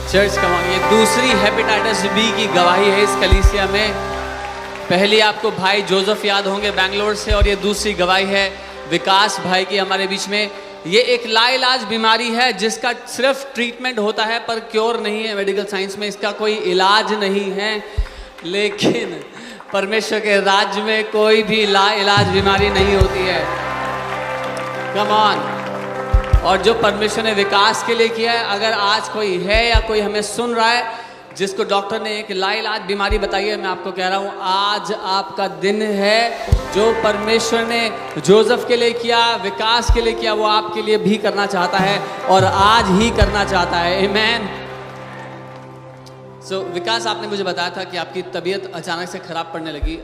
Church कमांग, ये दूसरी hepatitis B की गवाही है इस कलीसिया में। पहली आपको भाई जोसेफ याद होंगे बैंगलोर से, और ये दूसरी गवाही है विकास भाई की हमारे बीच में। ये एक लाइलाज बीमारी है जिसका सिर्फ ट्रीटमेंट होता है पर क्योर नहीं है। मेडिकल साइंस में इसका कोई इलाज नहीं है, लेकिन परमेश्वर के राज्य में कोई भी लाइलाज बीमारी नहीं होती है। Come on. और जो परमेश्वर ने विकास के लिए किया है, अगर आज कोई है या कोई हमें सुन रहा है जिसको डॉक्टर ने एक लाइलाज बीमारी बताई है, मैं आपको कह रहा हूँ आज आपका दिन है। जो परमेश्वर ने जोसेफ के लिए किया, विकास के लिए किया, वो आपके लिए भी करना चाहता है और आज ही करना चाहता है। आमेन। सो विकास, आपने मुझे बताया था कि आपकी तबीयत अचानक से खराब पड़ने लगी।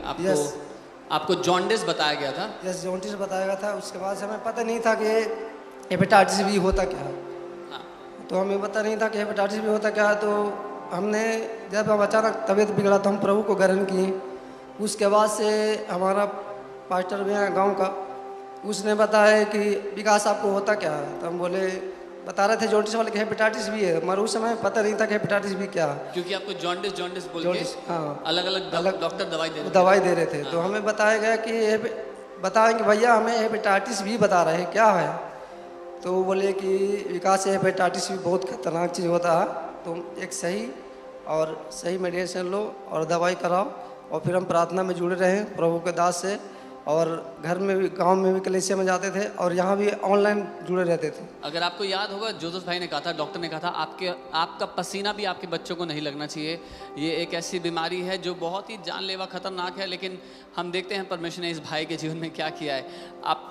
आपको जॉन्डिस बताया गया था। यस, जॉन्डिस बताया गया था। उसके बाद हमें पता नहीं था कि हेपेटाइटिस बी होता क्या है। तो हमें पता नहीं था कि हेपेटाइटिस बी होता क्या है। तो हमने जब हम अचानक तबीयत बिगड़ा तो हम प्रभु को ग्रहण किए। उसके बाद से हमारा पास्टर भी है गांव का, उसने बताया कि विकास आपको होता क्या है। तो हम बोले, बता रहे थे जॉन्डिस वाले कि हेपेटाइटिस भी है, मगर उस समय पता नहीं था कि हेपेटाइटिस भी क्या है। क्योंकि आपको जॉन्डिस बोल के हाँ, अलग अलग डॉक्टर दवाई दे रहे थे। तो हमें बताया गया कि बताएंगे भैया हमें हेपेटाइटिस भी बता रहे हैं क्या है। तो वो बोले कि विकास हेपेटाइटिस भी बहुत खतरनाक चीज़ होता है, तुम एक सही मेडिसिन लो और दवाई कराओ। और फिर हम प्रार्थना में जुड़े रहे प्रभु के दास से, और घर में भी, गांव में भी कलीसिया में जाते थे, और यहाँ भी ऑनलाइन जुड़े रहते थे। अगर आपको याद होगा, जोसेफ भाई ने कहा था, डॉक्टर ने कहा था, आपका पसीना भी आपके बच्चों को नहीं लगना चाहिए। ये एक ऐसी बीमारी है जो बहुत ही जानलेवा खतरनाक है, लेकिन हम देखते हैं परमेश्वर ने इस भाई के जीवन में क्या किया है। आप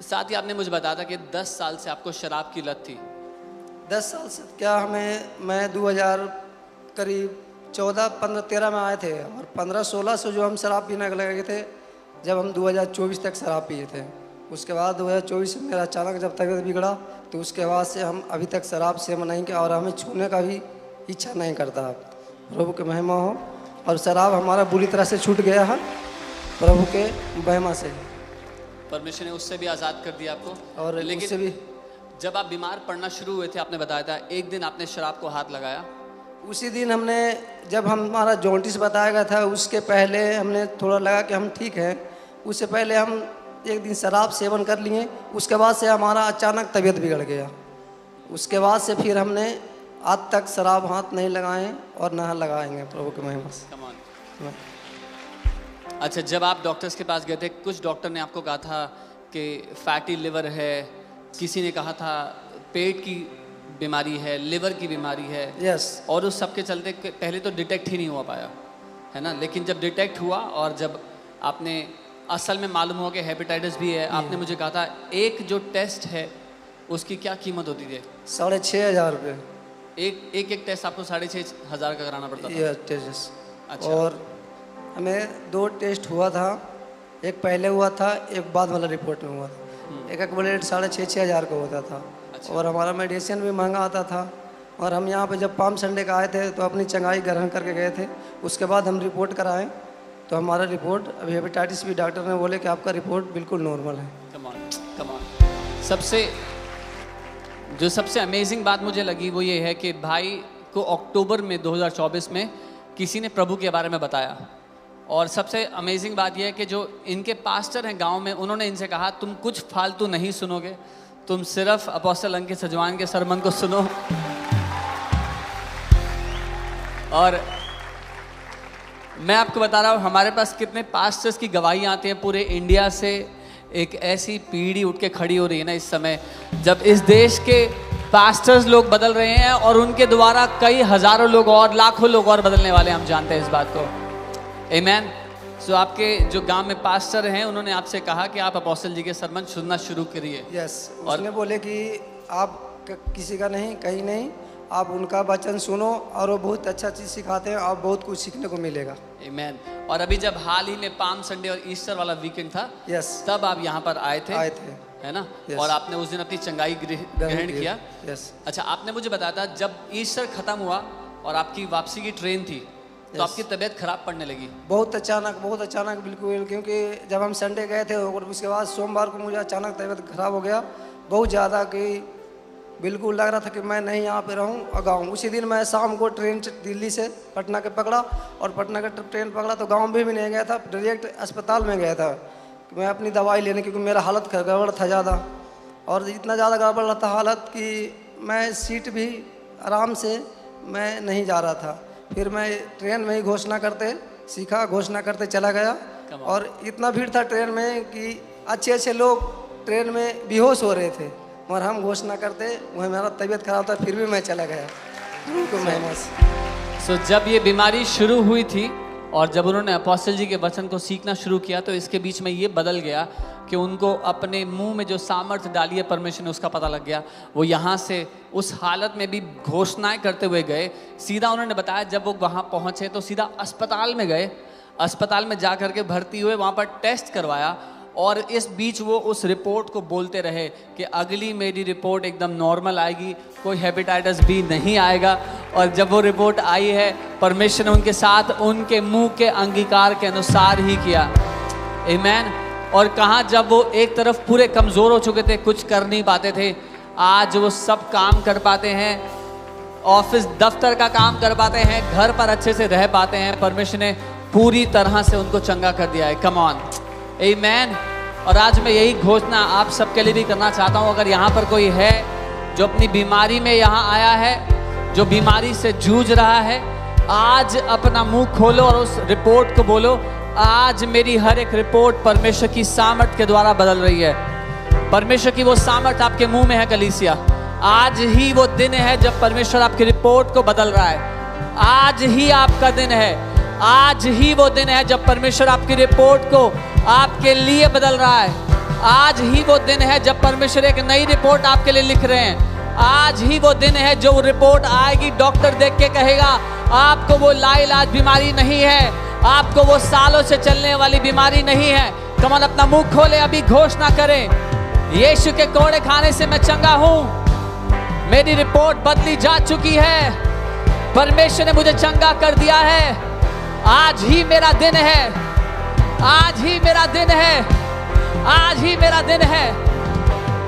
साथ ही आपने मुझे बताया था कि 10 साल से आपको शराब की लत थी। 10 साल से क्या, मैं 2000 करीब 14, 15, 13 में आए थे, और 15, 16 से जो हम शराब पीने लगे थे, जब हम 2024 तक शराब पिए थे। उसके बाद 2024 में मेरा अचानक जब तबीयत बिगड़ा, तो उसके बाद से हम अभी तक शराब सेवन नहीं किया, और हमें छूने का भी इच्छा नहीं करता। प्रभु की महिमा हो। और शराब हमारा बुरी तरह से छूट गया है प्रभु के महिमा से। परमेश्वर ने उससे भी आज़ाद कर दिया आपको। और लेकिन उससे भी जब आप बीमार पड़ना शुरू हुए थे, आपने बताया था एक दिन आपने शराब को हाथ लगाया। उसी दिन हमने, जब हमारा जॉन्डिस बताया गया था, उसके पहले हमने थोड़ा लगा कि हम ठीक हैं, उससे पहले हम एक दिन शराब सेवन कर लिए। उसके बाद से हमारा अचानक तबीयत बिगड़ गया। उसके बाद से फिर हमने आज तक शराब हाथ नहीं लगाए और ना लगाएंगे प्रभु के महिमा से। अच्छा, जब आप डॉक्टर्स के पास गए थे, कुछ डॉक्टर ने आपको कहा था कि फैटी लिवर है, किसी ने कहा था पेट की बीमारी है, लिवर की बीमारी है। यस। और उस सब के चलते पहले तो डिटेक्ट ही नहीं हुआ पाया, है ना। लेकिन जब डिटेक्ट हुआ और जब आपने असल में मालूम हुआ कि हेपेटाइटिस भी है, आपने मुझे कहा था एक जो टेस्ट है उसकी क्या कीमत होती थी? 6,500 रुपये। एक टेस्ट आपको 6,500 का कराना पड़ता था। Yes, test. अच्छा। और हमें 2 टेस्ट हुआ था, एक पहले हुआ था, एक बाद वाला रिपोर्ट में हुआ था। एक ब्लड 6,500 का होता था। अच्छा। और हमारा मेडिसिन भी महंगा आता था। और हम यहाँ पे जब पाम संडे का आए थे तो अपनी चंगाई ग्रहण करके गए थे। उसके बाद हम रिपोर्ट कराएं तो हमारा रिपोर्ट अभी हेपेटाइटिस भी, डॉक्टर ने बोले कि आपका रिपोर्ट बिल्कुल नॉर्मल है। Come on. सबसे अमेजिंग बात मुझे लगी वो ये है कि भाई को अक्टूबर में 2024 में किसी ने प्रभु के बारे में बताया। और सबसे अमेजिंग बात यह है कि जो इनके पास्टर हैं गांव में, उन्होंने इनसे कहा तुम कुछ फालतू नहीं सुनोगे, तुम सिर्फ अपोस्टल अंकित सजवान के सरमन को सुनो। और मैं आपको बता रहा हूँ हमारे पास कितने पास्टर्स की गवाही आती हैं पूरे इंडिया से। एक ऐसी पीढ़ी उठ के खड़ी हो रही है ना इस समय, जब इस देश के पास्टर्स लोग बदल रहे हैं और उनके द्वारा कई हजारों लोग और लाखों लोग और बदलने वाले, हम जानते हैं इस बात को। आमेन। सो आपके जो गांव में पास्टर हैं, उन्होंने आपसे कहा कि आप अपोस्टल जी के सरमन सुनना शुरू करिए। यस। उसने बोले कि आप किसी का नहीं, कहीं नहीं, आप उनका वचन सुनो, और वो बहुत अच्छा चीज़ सिखाते हैं और बहुत कुछ सीखने को मिलेगा। आमेन। और अभी जब हाल ही में पाम संडे और ईस्टर वाला वीकेंड था, यस, तब आप यहाँ पर आए थे, है ना। yes. और आपने उस दिन अपनी चंगाई ग्रहण किया। यस। अच्छा, आपने मुझे बताया था जब ईस्टर खत्म हुआ और आपकी वापसी की ट्रेन थी, तो आपकी तबीयत खराब पड़ने लगी। बहुत अचानक बिल्कुल, क्योंकि जब हम संडे गए थे और उसके बाद सोमवार को मुझे अचानक तबीयत खराब हो गया बहुत ज़्यादा, कि बिल्कुल लग रहा था कि मैं नहीं यहाँ पे रहूँ और गाँव। उसी दिन मैं शाम को ट्रेन दिल्ली से पटना के पकड़ा और पटना का ट्रेन पकड़ा तो गाँव में भी नहीं गया था, डायरेक्ट अस्पताल में गया था कि मैं अपनी दवाई लेने, क्योंकि मेरा हालत गड़बड़ था ज़्यादा, और इतना ज़्यादा गड़बड़ रहा था हालत कि मैं सीट भी आराम से मैं नहीं जा रहा था। फिर मैं ट्रेन में ही घोषणा करते सीखा, घोषणा करते चला गया, और इतना भीड़ था ट्रेन में कि अच्छे अच्छे लोग ट्रेन में बेहोश हो रहे थे, मगर हम घोषणा करते, वह मेरा तबीयत खराब था फिर भी मैं चला गया उनको मेहनत। सो जब ये बीमारी शुरू हुई थी और जब उन्होंने अपोस्टल जी के वचन को सीखना शुरू किया तो इसके बीच में ये बदल गया कि उनको अपने मुंह में जो सामर्थ्य डाली है परमेश्वर ने उसका पता लग गया। वो यहाँ से उस हालत में भी घोषणाएं करते हुए गए। सीधा उन्होंने बताया जब वो वहाँ पहुँचे तो सीधा अस्पताल में गए, अस्पताल में जा करके भर्ती हुए, वहाँ पर टेस्ट करवाया, और इस बीच वो उस रिपोर्ट को बोलते रहे कि अगली मेरी रिपोर्ट एकदम नॉर्मल आएगी, कोई हेपेटाइटिस बी नहीं आएगा। और जब वो रिपोर्ट आई है परमेश्वर ने उनके साथ उनके मुंह के अंगीकार के अनुसार ही किया। आमीन। और कहाँ जब वो एक तरफ पूरे कमज़ोर हो चुके थे, कुछ कर नहीं पाते थे, आज वो सब काम कर पाते हैं, ऑफिस दफ्तर का काम कर पाते हैं, घर पर अच्छे से रह पाते हैं। परमेश्वर ने पूरी तरह से उनको चंगा कर दिया है। कम ऑन, आमीन। और आज मैं यही घोषणा आप सबके लिए भी करना चाहता हूँ। अगर यहाँ पर कोई है जो अपनी बीमारी में यहाँ आया है, जो बीमारी से जूझ रहा है, आज अपना मुंह खोलो और उस रिपोर्ट को बोलो, आज मेरी हर एक रिपोर्ट परमेश्वर की सामर्थ के द्वारा बदल रही है। परमेश्वर की वो सामर्थ आपके मुंह में है कलीसिया। आज ही वो दिन है जब परमेश्वर आपकी रिपोर्ट को बदल रहा है। आज ही आपका दिन है, आज ही वो दिन है जब परमेश्वर आपकी रिपोर्ट को आपके लिए बदल रहा है। आज ही वो दिन है जब परमेश्वर एक नई रिपोर्ट आपके लिए लिख रहे हैं। आज ही वो दिन है जो रिपोर्ट आएगी, डॉक्टर देख के कहेगा आपको वो लाइलाज बीमारी नहीं है, आपको वो सालों से चलने वाली बीमारी नहीं है। कमन अपना मुंह खोले, अभी घोषणा करें, यीशु के कोड़े खाने से मैं चंगा हूं, मेरी रिपोर्ट बदली जा चुकी है, परमेश्वर ने मुझे चंगा कर दिया है। आज ही मेरा दिन है, आज ही मेरा दिन है, आज ही मेरा दिन है।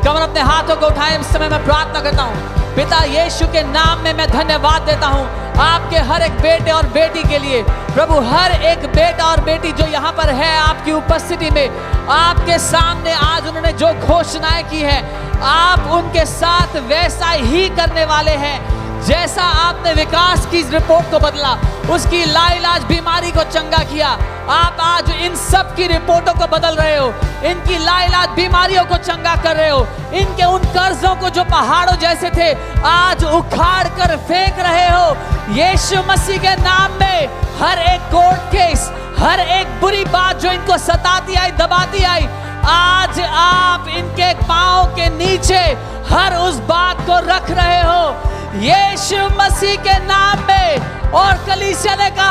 कमर अपने हाथों को उठाएं। इस समय मैं प्रार्थना करता हूँ, पिता यीशु के नाम में मैं धन्यवाद देता हूँ आपके हर एक बेटे और बेटी के लिए। प्रभु, हर एक बेटा और बेटी जो यहाँ पर है आपकी उपस्थिति में, आपके सामने आज उन्होंने जो घोषणाएं की है, आप उनके साथ वैसा ही करने वाले हैं जैसा आपने विकास की रिपोर्ट को बदला, उसकी लाइलाज बीमारी को चंगा किया। आप आज इन सब की रिपोर्टों को बदल रहे हो, इनकी लाइलाज बीमारियों को चंगा कर रहे हो, इनके उन कर्जों को जो पहाड़ों जैसे थे आज उखाड़ कर फेंक रहे हो। यीशु मसीह के नाम में हर एक कोर्ट केस, हर एक बुरी बात जो इनको सताती आई, दबाती आई, आज आप इनके पांव के नीचे हर उस बात को रख रहे हो यीशु मसीह के नाम में। और कलीसिया ने कहा